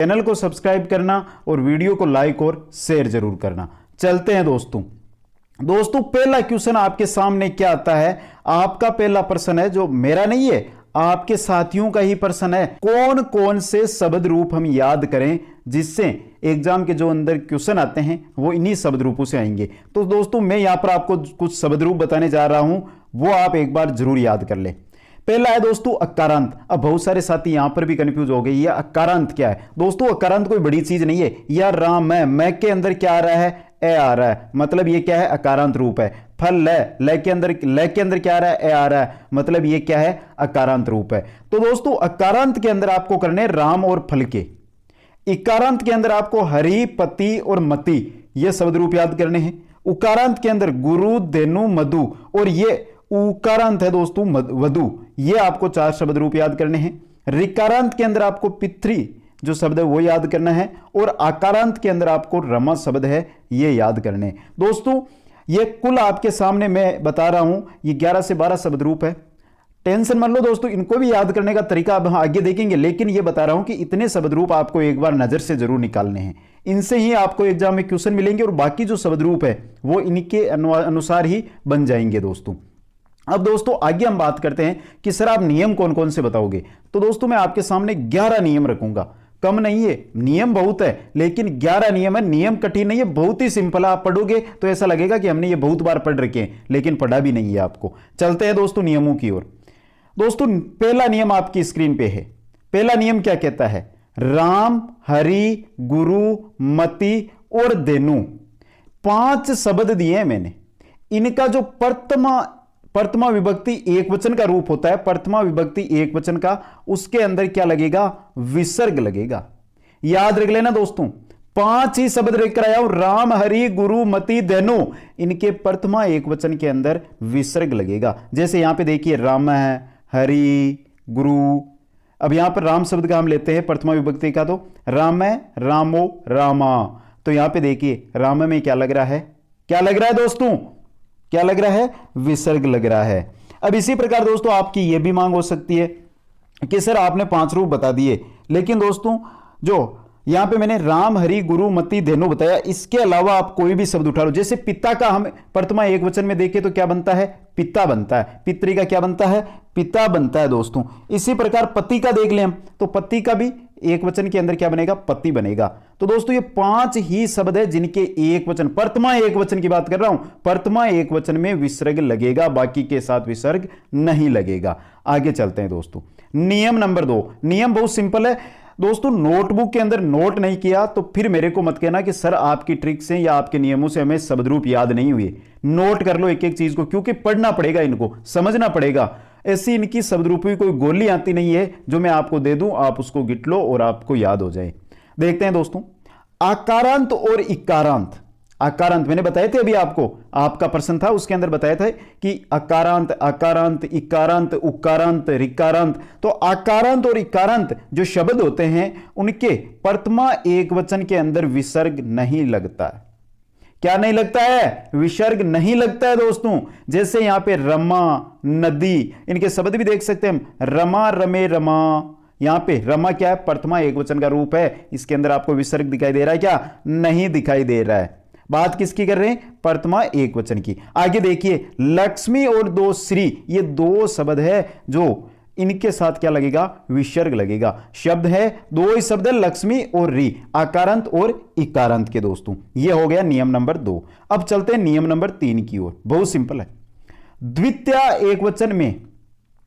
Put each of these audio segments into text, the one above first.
Channel को subscribe करना और वीडियो को लाइक और शेयर जरूर करना। चलते हैं दोस्तों। पहला क्वेश्चन आपके सामने क्या आता है? आपका पहला प्रश्न है, जो मेरा नहीं है, आपके साथियों का ही प्रश्न है। कौन कौन से शब्द रूप हम याद करें जिससे एग्जाम के जो अंदर क्वेश्चन आते हैं वो इन्हीं शब्द रूपों से आएंगे। तो दोस्तों मैं यहां पर आपको कुछ शब्द रूप बताने जा रहा हूं, वो आप एक बार जरूर याद कर ले। पहला है दोस्तों अकारांत। अब बहुत सारे साथी यहां पर भी कंफ्यूज हो गए, ये अकारांत क्या है? दोस्तों अकारांत कोई बड़ी चीज नहीं है। यार राम मैं के अंदर क्या आ रहा है? ए आ रहा है, मतलब ये क्या है? अकारांत रूप है। फल ल के अंदर क्या आ रहा है? ए आ रहा है, मतलब ये क्या है? अकारांत रूप है। तो दोस्तों अकारांत के अंदर आपको करने राम और फल के। इकारांत के अंदर आपको हरि, पति और मति, ये शब्द रूप याद करने हैं। उकारांत के अंदर गुरु, धेनु, मधु, और ये उकारांत है दोस्तों वधु, ये आपको 4 शब्द रूप याद करने हैं। ऋकारांत के अंदर आपको पितृ जो शब्द है वो याद करना है, और आकारांत के अंदर आपको रमा शब्द है ये याद करने हैं। दोस्तों ये कुल आपके सामने मैं बता रहा हूं, ये 11 से 12 शब्द रूप है। टेंशन मत लो दोस्तों, इनको भी याद करने का तरीका अब हम आगे देखेंगे, लेकिन ये बता रहा हूं कि इतने शब्द रूप आपको एक बार नजर से जरूर निकालने हैं। इनसे ही आपको एग्जाम में क्वेश्चन मिलेंगे, और बाकी जो शब्द रूप है वो इनके अनुसार ही बन जाएंगे दोस्तों। अब दोस्तों आगे हम बात करते हैं कि सर आप नियम कौन कौन से बताओगे। तो दोस्तों मैं आपके सामने 11 नियम रखूंगा, कम नहीं है, नियम बहुत है, लेकिन 11 नियम है। नियम कठिन नहीं है, बहुत ही सिंपल है। आप पढ़ोगे तो ऐसा लगेगा कि हमने ये बहुत बार पढ़ रखे हैं, लेकिन पढ़ा भी नहीं है आपको। चलते हैं दोस्तों नियमों की ओर। दोस्तों पहला नियम आपकी स्क्रीन पे है। पहला नियम क्या कहता है? राम, हरि, गुरु, मति और धेनु, 5 शब्द दिए हैं मैंने। इनका जो प्रथमा विभक्ति एक वचन का रूप होता है, प्रथमा विभक्ति एक वचन का, उसके अंदर क्या लगेगा? विसर्ग लगेगा। याद रख लेना दोस्तों, 5 ही शब्द लेकर आया हूं, राम, हरि, गुरु, मति, धेनु, इनके प्रथमा एक वचन के अंदर विसर्ग लगेगा। जैसे यहां पे देखिए राम है, हरि, गुरु। अब यहां पर राम शब्द का हम लेते हैं प्रथमा विभक्ति का, तो राम है, रामो, रामा। तो यहां पे देखिए राम में क्या लग रहा है? क्या लग रहा है दोस्तों? क्या लग रहा है? विसर्ग लग रहा है। अब इसी प्रकार दोस्तों आपकी यह भी मांग हो सकती है कि सर आपने 5 रूप बता दिए, लेकिन दोस्तों जो यहां पे मैंने राम, हरि, गुरु, मति, धेनु बताया, इसके अलावा आप कोई भी शब्द उठा लो। जैसे पिता का हम प्रथमा एक वचन में देखें तो क्या बनता है? पिता बनता है। पितृ का क्या बनता है? पिता बनता है दोस्तों। इसी प्रकार पति का देख लें हम, तो पति का भी एक वचन के अंदर क्या बनेगा? पति बनेगा। तो दोस्तों ये 5 ही शब्द है जिनके एक वचन, प्रथमा एक वचन की बात कर रहा हूं, प्रथमा एक वचन में विसर्ग लगेगा, बाकी के साथ विसर्ग नहीं लगेगा। आगे चलते हैं दोस्तों। नियम नंबर 2। नियम बहुत सिंपल है दोस्तों। नोटबुक के अंदर नोट नहीं किया तो फिर मेरे को मत कहना कि सर आपकी ट्रिक से या आपके नियमों से हमें शब्द रूप याद नहीं हुए। नोट कर लो एक एक चीज को, क्योंकि पढ़ना पड़ेगा, इनको समझना पड़ेगा। ऐसी इनकी शब्द रूप की कोई गोली आती नहीं है जो मैं आपको दे दूं, आप उसको गिट लो और आपको याद हो जाए। देखते हैं दोस्तों, आकारांत और इकारांत। आकारांत मैंने बताए थे अभी आपको, आपका प्रश्न था उसके अंदर बताया था कि अकारांत, आकारांत, इकारांत, उकारांत, ऋकारांत। तो आकारांत और इकारांत जो शब्द होते हैं उनके प्रथमा एक वचन के अंदर विसर्ग नहीं लगता है। क्या नहीं लगता है? विसर्ग नहीं लगता है दोस्तों। जैसे यहां पे रमा, नदी, इनके शब्द भी देख सकते हैं हम, रमा, रमे, रमा। यहां पे रमा क्या है? प्रथमा एक वचन का रूप है, इसके अंदर आपको विसर्ग दिखाई दे रहा है क्या? नहीं दिखाई दे रहा है। बात किसकी कर रहे हैं? प्रथमा एक वचन की। आगे देखिए, लक्ष्मी और 2 श्री, ये 2 शब्द है जो इनके साथ क्या लगेगा? विसर्ग लगेगा। शब्द है, 2 ही शब्द है, लक्ष्मी और री, आकारांत और इकारांत के दोस्तों। ये हो गया नियम नंबर 2। अब चलते हैं नियम नंबर 3 की ओर। बहुत सिंपल है। द्वितीय एक वचन में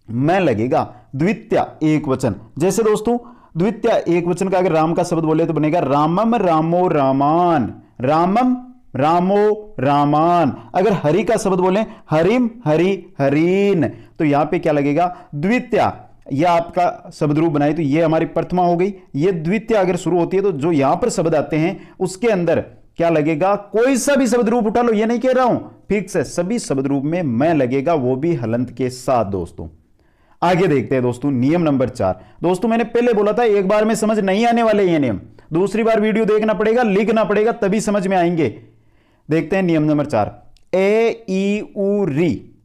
मैं लगेगा। द्वितीय एक वचन, जैसे दोस्तों द्वितीय एक वचन का अगर राम का शब्द बोले तो बनेगा रामम, रामो, रामान। रामम, रामो, रामान। अगर हरि का शब्द बोले हरिम, हरि, हरीन, तो यहां पे क्या लगेगा? द्वितीय। यह आपका शब्द रूप बनाए तो यह हमारी प्रथमा हो गई। यह द्वितीय अगर शुरू होती है तो जो यहां पर शब्द आते हैं उसके अंदर क्या लगेगा? कोई सा भी शब्द रूप उठा लो, यह नहीं कह रहा हूं, फिक्स है, सभी शब्द रूप में मैं लगेगा, वो भी हलंत के साथ दोस्तों। आगे देखते हैं दोस्तों नियम नंबर 4। दोस्तों मैंने पहले बोला था एक बार में समझ नहीं आने वाले ये नियम, दूसरी बार वीडियो देखना पड़ेगा, लिखना पड़ेगा, तभी समझ में आएंगे। देखते हैं नियम नंबर 4। ए, ई, उ, री।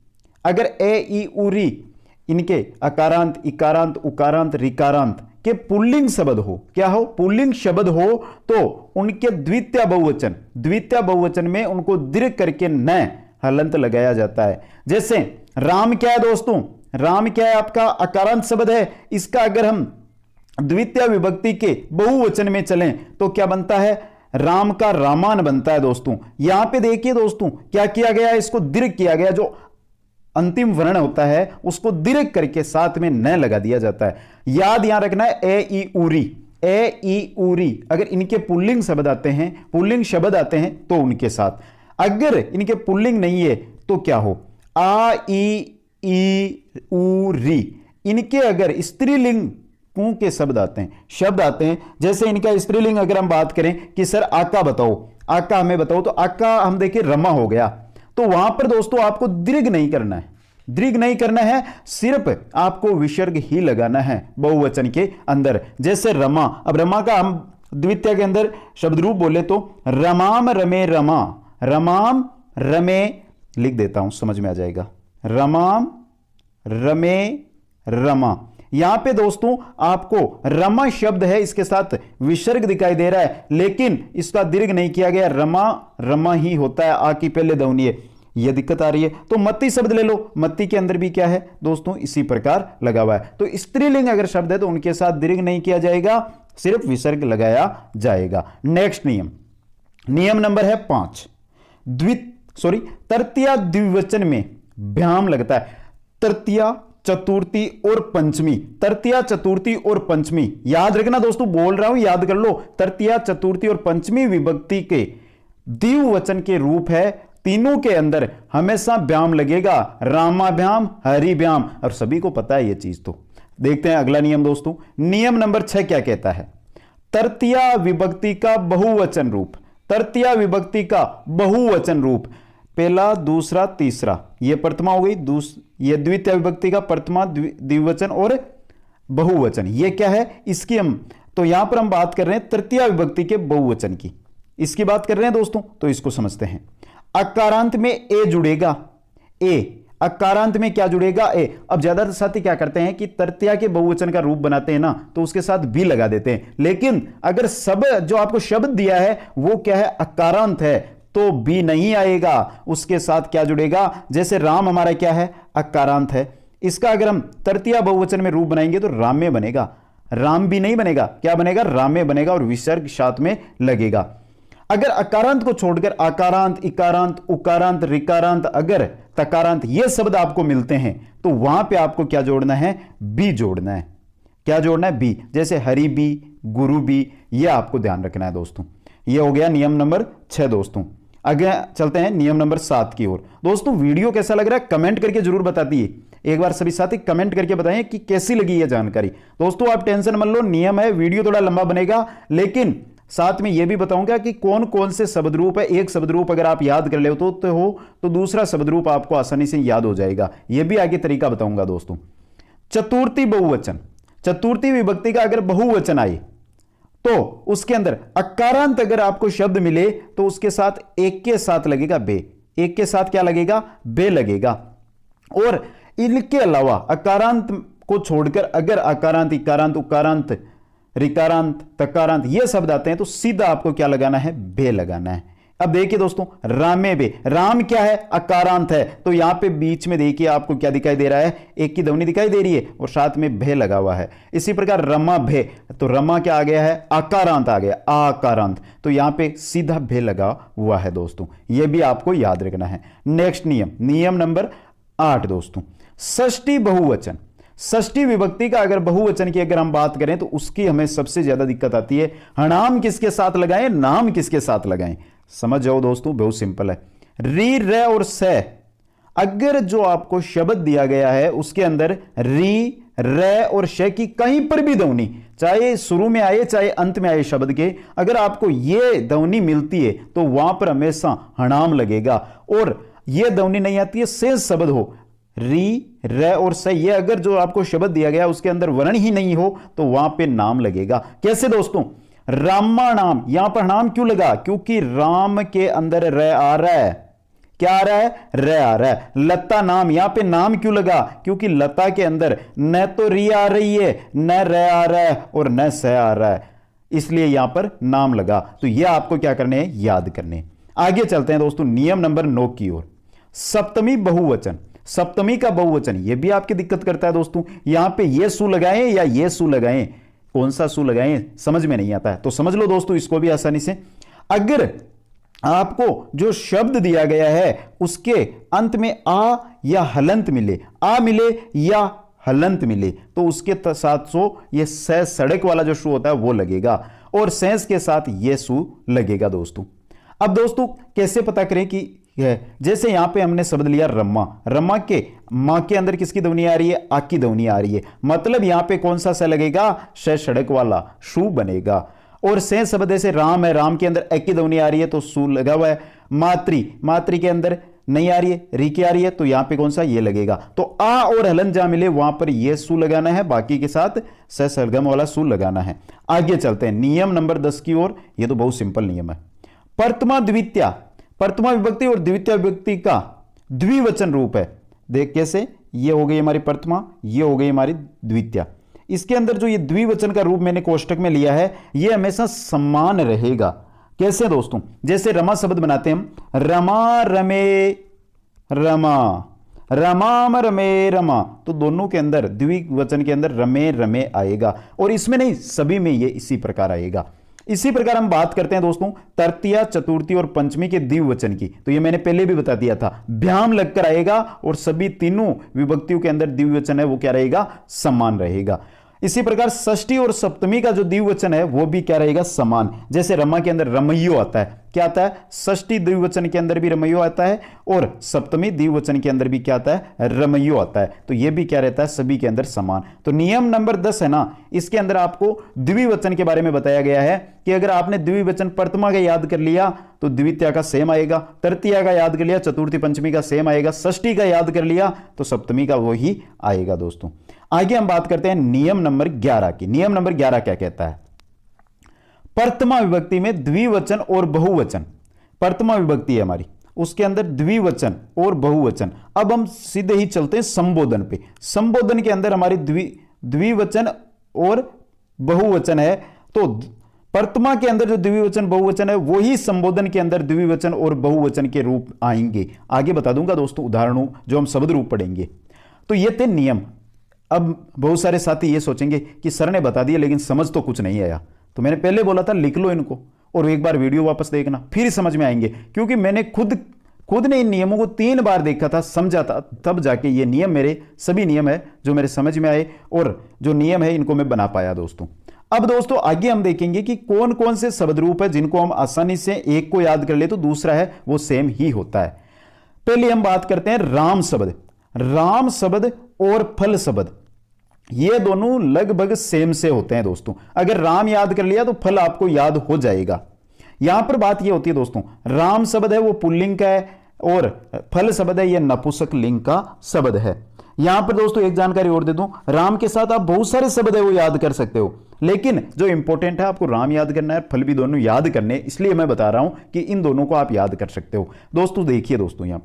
अगर ए, ई, उ, री इनके अकारांत, इकारांत, उकारांत, ऋकारांत के पुल्लिंग शब्द हो, क्या हो, पुल्लिंग शब्द हो, तो उनके द्वितीय बहुवचन में उनको दीर्घ करके न हलंत लगाया जाता है। जैसे राम क्या है दोस्तों, राम क्या है आपका अकारांत शब्द है, इसका अगर हम द्वितीय विभक्ति के बहुवचन में चलें तो क्या बनता है, राम का रामान बनता है दोस्तों। यहां पे देखिए दोस्तों क्या किया गया है, इसको दीर्घ किया गया, जो अंतिम वर्ण होता है उसको दीर्घ करके साथ में न लगा दिया जाता है। याद यहां रखना है ए ई उरी, अगर इनके पुल्लिंग शब्द आते हैं तो उनके साथ, अगर इनके पुल्लिंग नहीं है तो क्या हो, आ ई ऊ री, इनके अगर स्त्रीलिंग के शब्द आते हैं, जैसे इनका स्त्रीलिंग अगर हम बात करें कि सर आका हमें बताओ, तो आका हम देखिए रमा हो गया, तो वहां पर दोस्तों आपको दीर्घ नहीं करना है, सिर्फ आपको विसर्ग ही लगाना है बहुवचन के अंदर। जैसे रमा, अब रमा का हम द्वितीय के अंदर शब्द रूप बोले तो रमाम रमे लिख देता हूं, समझ में आ जाएगा, रमाम रमे रमा। यहां पे दोस्तों आपको रमा शब्द है, इसके साथ विसर्ग दिखाई दे रहा है, लेकिन इसका दीर्घ नहीं किया गया, रमा ही होता है, आ की पहले ध्वनि है, यह दिक्कत आ रही है। तो मत्ती शब्द ले लो, मत्ती के अंदर भी क्या है दोस्तों, इसी प्रकार लगा हुआ है। तो स्त्रीलिंग अगर शब्द है तो उनके साथ दीर्घ नहीं किया जाएगा, सिर्फ विसर्ग लगाया जाएगा। नेक्स्ट नियम नंबर है 5, तृतीय द्विवचन में भ्याम लगता है। तृतीय चतुर्थी और पंचमी, याद रखना दोस्तों, बोल रहा हूं याद कर लो, तृतीय चतुर्थी और पंचमी विभक्ति के द्विवचन के रूप है, तीनों के अंदर हमेशा व्याम लगेगा, रामाभ्याम हरिभ्याम, और सभी को पता है यह चीज। तो देखते हैं अगला नियम दोस्तों, नियम नंबर 6 क्या कहता है, तृतीय विभक्ति का बहुवचन रूप, पहला दूसरा तीसरा, यह प्रथमा हो गई, यह द्वितीय विभक्ति का प्रथमा द्विवचन और बहुवचन, यह क्या है इसकी हम, तो यहां पर हम बात कर रहे हैं तृतीय विभक्ति के बहुवचन की, इसकी बात कर रहे हैं दोस्तों। तो इसको समझते हैं, अकारांत में ए जुड़ेगा, अकारांत में क्या जुड़ेगा, ए। अब ज्यादातर साथी क्या करते हैं कि तृतीय के बहुवचन का रूप बनाते हैं ना, तो उसके साथ बी लगा देते हैं, लेकिन अगर जो आपको शब्द दिया है वो क्या है, अकारांत है, तो बी नहीं आएगा, उसके साथ क्या जुड़ेगा, जैसे राम हमारा क्या है, अकारांत है, इसका अगर हम तृतीय बहुवचन में रूप बनाएंगे तो राम में बनेगा, राम भी नहीं बनेगा, क्या बनेगा, राम में बनेगा, और विसर्ग साथ में लगेगा। अगर अकारांत को छोड़कर आकारांत, इकारांत, उकारांत, रिकारांत, अगर तकारांत ये शब्द आपको मिलते हैं तो वहां पे आपको क्या जोड़ना है, बी जोड़ना है, क्या जोड़ना है, बी, जैसे हरि बी, गुरु बी, ये आपको ध्यान रखना है दोस्तों। ये हो गया नियम नंबर 6 दोस्तों। आगे चलते हैं नियम नंबर 7 की ओर। दोस्तों वीडियो कैसा लग रहा है कमेंट करके जरूर बता दिए, एक बार सभी साथी कमेंट करके बताएं कि कैसी लगी यह जानकारी। दोस्तों आप टेंशन मत लो, नियम है, वीडियो थोड़ा लंबा बनेगा, लेकिन साथ में यह भी बताऊंगा कि कौन कौन से शब्द रूप है। एक शब्द रूप अगर आप याद कर ले तो दूसरा शब्द रूप आपको आसानी से याद हो जाएगा, यह भी आगे तरीका बताऊंगा दोस्तों। चतुर्थी बहुवचन, चतुर्थी विभक्ति का अगर बहुवचन आए तो उसके अंदर अकारांत अगर आपको शब्द मिले तो उसके साथ एक के साथ लगेगा बे, एक के साथ क्या लगेगा, बे लगेगा। और इनके अलावा अकारांत को छोड़कर अगर अकारांत, इकारांत, उकारांत, रिकारांत, तकारांत ये शब्द आते हैं तो सीधा आपको क्या लगाना है, बे लगाना है। अब देखिए दोस्तों, रामे बे, राम क्या है, अकारांत है, तो यहां पे बीच में देखिए आपको क्या दिखाई दे रहा है, एक की ध्वनि दिखाई दे रही है और साथ में भे लगा हुआ है। इसी प्रकार रमा भे, तो रमा क्या आ गया है, अकारांत आ गया, आकारांत, तो यहां पे सीधा भे लगा हुआ है दोस्तों, यह भी आपको याद रखना है। नेक्स्ट नियम नंबर 8 दोस्तों, षष्ठी बहुवचन। षष्ठी विभक्ति का अगर बहुवचन की अगर हम बात करें तो उसकी हमें सबसे ज्यादा दिक्कत आती है, हणाम किसके साथ लगाएं, नाम किसके साथ लगाएं। समझ जाओ दोस्तों, बहुत सिंपल है, री, रे और से, अगर जो आपको शब्द दिया गया है उसके अंदर री, रे और शे की कहीं पर भी ध्वनि, चाहे शुरू में आए चाहे अंत में आए शब्द के, अगर आपको ये ध्वनि मिलती है तो वहां पर हमेशा हणाम लगेगा। और ये ध्वनि नहीं आती है, शेष शब्द हो, री, रे और से, ये अगर जो आपको शब्द दिया गया उसके अंदर वर्ण ही नहीं हो तो वहां पे नाम लगेगा। कैसे दोस्तों, रामा नाम, यहां पर नाम क्यों लगा, क्योंकि राम के अंदर रे आ रहा है, क्या आ रहा है, र आ रहा है। लता नाम, यहां पे नाम क्यों लगा, क्योंकि लता के अंदर न तो री आ रही है, न र आ रहा है और न स आ रहा है, इसलिए यहां पर नाम लगा। तो यह आपको क्या करने हैं, याद करने। आगे चलते हैं दोस्तों नियम नंबर 9 की ओर। सप्तमी बहुवचन, सप्तमी का बहुवचन, यह भी आपकी दिक्कत करता है दोस्तों। यहां पे ये सु लगाएं या ये सु लगाएं, कौन सा सु लगाएं समझ में नहीं आता है, तो समझ लो दोस्तों इसको भी आसानी से। अगर आपको जो शब्द दिया गया है उसके अंत में आ या हलंत मिले, आ मिले या हलंत मिले, तो उसके साथ सो ये स सड़क वाला जो सु होता है वो लगेगा, और सेंस के साथ ये सु लगेगा दोस्तों। अब दोस्तों कैसे पता करें कि है, जैसे यहां पे हमने शब्द लिया रमा, रमा के मां के अंदर किसकी ध्वनि आ रही है, आ की ध्वनि आ रही है, मतलब यहां पे कौन सा स लगेगा, श सड़क वाला शु बनेगा। और से शब्द जैसे राम है, राम के अंदर ए की ध्वनि आ रही है तो सु लगा हुआ है। मातृ, मातृ के अंदर नहीं आ रही है, री की आ रही है, तो यहां पे कौन सा ये लगेगा। तो आ और हलन जहां मिले वहां पर ये सु लगाना है, बाकी के साथ स सरगम वाला सु लगाना है। आगे चलते हैं नियम नंबर 10 की ओर। ये तो बहुत सिंपल नियम है। प्रथमा द्वितीया, प्रथमा विभक्ति और द्वितीय विभक्ति का द्विवचन रूप है। देख कैसे, ये हो गई हमारी प्रथमा, ये हो गई हमारी द्वितीया। इसके अंदर जो ये द्विवचन का रूप मैंने कोष्टक में लिया है, ये हमेशा समान रहेगा। कैसे दोस्तों, जैसे रमा शब्द बनाते हैं हम, रमा रमे रमा, रमाम रमे रमा, तो दोनों के अंदर द्विवचन के अंदर रमे रमे आएगा, और इसमें नहीं सभी में ये इसी प्रकार आएगा। इसी प्रकार हम बात करते हैं दोस्तों तृतीया, चतुर्थी और पंचमी के द्विवचन की, तो ये मैंने पहले भी बता दिया था, भ्याम लगकर आएगा और सभी तीनों विभक्तियों के अंदर द्विवचन है वो क्या रहेगा, समान रहेगा। इसी प्रकार षष्ठी और सप्तमी का जो द्विवचन है वो भी क्या रहेगा, समान। जैसे रमा के अंदर रमैयो आता है, क्या आता है, षष्ठी द्विवचन के अंदर भी रमैयो आता है और सप्तमी द्विवचन के अंदर भी क्या आता है, रमैयो आता है, तो ये भी क्या रहता है, सभी के अंदर समान। तो नियम नंबर 10 है ना, इसके अंदर आपको द्विवचन के बारे में बताया गया है कि अगर आपने द्विवचन प्रथमा का याद कर लिया तो द्वितीया का सेम आएगा, तृतीया का याद कर लिया चतुर्थी पंचमी का सेम आएगा, षष्ठी का याद कर लिया तो सप्तमी का वही आएगा दोस्तों। आगे हम बात करते हैं नियम नंबर 11 की। नियम नंबर 11 क्या कहता है, प्रथमा विभक्ति में द्विवचन और बहुवचन, प्रथमा विभक्ति है हमारी, उसके अंदर द्विवचन और बहुवचन। अब हम सीधे ही चलते हैं संबोधन पे। संबोधन के अंदर हमारी द्विवचन और बहुवचन है, तो प्रथमा के अंदर जो द्विवचन बहुवचन है वही संबोधन के अंदर द्विवचन और बहुवचन के रूप आएंगे। आगे बता दूंगा दोस्तों उदाहरणों जो हम शब्द रूप पढ़ेंगे। तो ये थे नियम। अब बहुत सारे साथी ये सोचेंगे कि सर ने बता दिया लेकिन समझ तो कुछ नहीं आया, तो मैंने पहले बोला था लिख लो इनको और एक बार वीडियो वापस देखना, फिर समझ में आएंगे, क्योंकि मैंने खुद ने इन नियमों को 3 बार देखा था, समझा था, तब जाके ये नियम मेरे सभी नियम है जो मेरे समझ में आए और जो नियम है इनको मैं बना पाया दोस्तों। अब दोस्तों आगे हम देखेंगे कि कौन कौन से शब्द रूप है जिनको हम आसानी से एक को याद कर ले तो दूसरा है वो सेम ही होता है। पहले हम बात करते हैं राम शब्द। राम शब्द और फल शब्द ये दोनों लगभग सेम से होते हैं दोस्तों। अगर राम याद कर लिया तो फल आपको याद हो जाएगा। यहां पर बात ये होती है दोस्तों, राम शब्द है वो पुल्लिंग का है और फल शब्द है ये नपुंसक लिंग का शब्द है। यहां पर दोस्तों एक जानकारी और दे दूं, राम के साथ आप बहुत सारे शब्द है वो याद कर सकते हो, लेकिन जो इंपॉर्टेंट है आपको राम याद करना है, फल भी दोनों याद करने, इसलिए मैं बता रहा हूं कि इन दोनों को आप याद कर सकते हो। दोस्तों देखिए दोस्तों यहां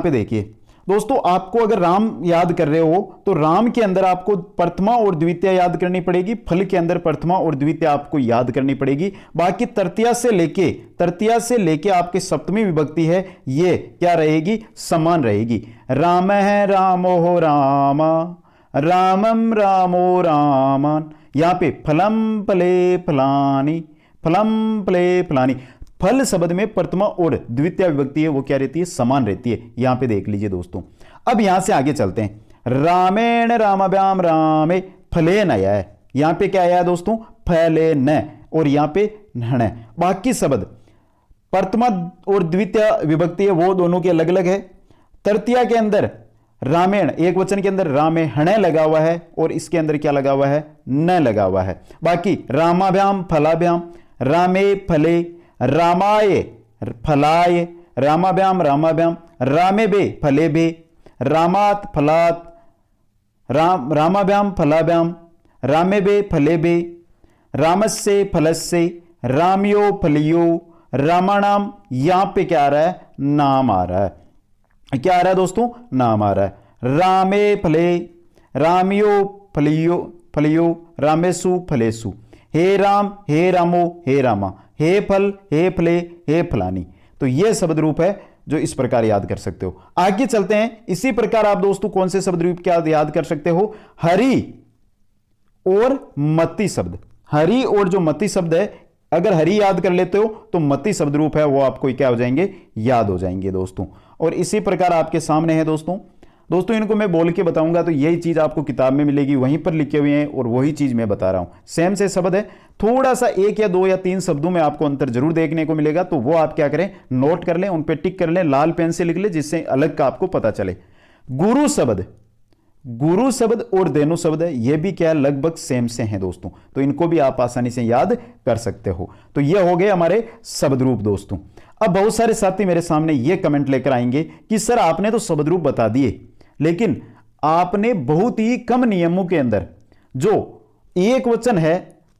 पे देखिए दोस्तों, आपको अगर राम याद कर रहे हो तो राम के अंदर आपको प्रथमा और द्वितीय याद करनी पड़ेगी, फल के अंदर प्रथमा और द्वितीय आपको याद करनी पड़ेगी। बाकी तृतीया से लेके आपके सप्तमी विभक्ति है ये क्या रहेगी, समान रहेगी। राम है रामो हो रामा, रामम रामो रामान। यहां पे फलम फले फलानी, फलम फले फलानी, फल शब्द में प्रथमा और द्वितीय विभक्ति है वो क्या रहती है, समान रहती है। यहां पे देख लीजिए दोस्तों। अब यहां से आगे चलते हैं, रामेण रामाभ्याम रामे फले न आया है, यहां पे क्या आया है दोस्तों, फले न, और यहां पे न। बाकी शब्द प्रथमा और द्वितीय विभक्ति है वो दोनों के अलग अलग है। तृतीया के अंदर रामेण एक वचन के अंदर रामे हणे लगा हुआ है और इसके अंदर क्या लगा हुआ है, न लगा हुआ है। बाकी रामाभ्याम फलाभ्याम, रामे फले, रामाय फलाय, रामाभ्याम रामाभ्याम, रामे बे फले बे, रामात फलात, रामाभ्याम फलाभ्याम, रामे बे फले बे, रामस्य फलस्य, रामयो फलियो, रामाणाम, यहां पे क्या आ रहा है, नाम आ रहा है। क्या आ रहा है दोस्तों, नाम आ रहा है। रामे फले, रामियो फलियो फलियो, रामेशु फलेसु। हे राम, हे रामो, हे रामा, हे फल, हे फले, हे फलानी। तो यह शब्द रूप है जो इस प्रकार याद कर सकते हो। आगे चलते हैं। इसी प्रकार आप दोस्तों कौन से शब्द रूप क्या याद कर सकते हो, हरि और मति शब्द। हरि और जो मति शब्द है, अगर हरि याद कर लेते हो तो मति शब्द रूप है वो आपको क्या हो जाएंगे, याद हो जाएंगे दोस्तों। और इसी प्रकार आपके सामने है दोस्तों इनको मैं बोल के बताऊंगा तो यही चीज आपको किताब में मिलेगी, वहीं पर लिखे हुए हैं और वही चीज मैं बता रहा हूं। सेम से शब्द है, थोड़ा सा एक या दो या तीन शब्दों में आपको अंतर जरूर देखने को मिलेगा, तो वो आप क्या करें, नोट कर लें, उन पे टिक कर लें, लाल पेन से लिख लें, जिससे अलग का आपको पता चले। गुरु शब्द, गुरु शब्द और देनु शब्द है, ये भी क्या लगभग सेम से हैं दोस्तों, तो इनको भी आप आसानी से याद कर सकते हो। तो ये हो गए हमारे शब्द रूप दोस्तों। अब बहुत सारे साथी मेरे सामने ये कमेंट लेकर आएंगे कि सर आपने तो शब्द रूप बता दिए, लेकिन आपने बहुत ही कम नियमों के अंदर जो एक वचन है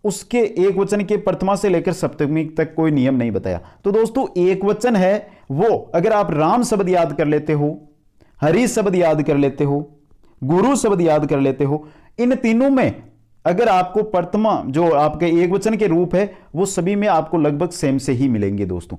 उसके एक वचन के प्रथमा से लेकर सप्तमी तक कोई नियम नहीं बताया। तो दोस्तों एक वचन है वो अगर आप राम शब्द याद कर लेते हो, हरि शब्द याद कर लेते हो, गुरु शब्द याद कर लेते हो, इन तीनों में अगर आपको प्रथमा जो आपके एक वचन के रूप है वो सभी में आपको लगभग सेम से ही मिलेंगे दोस्तों।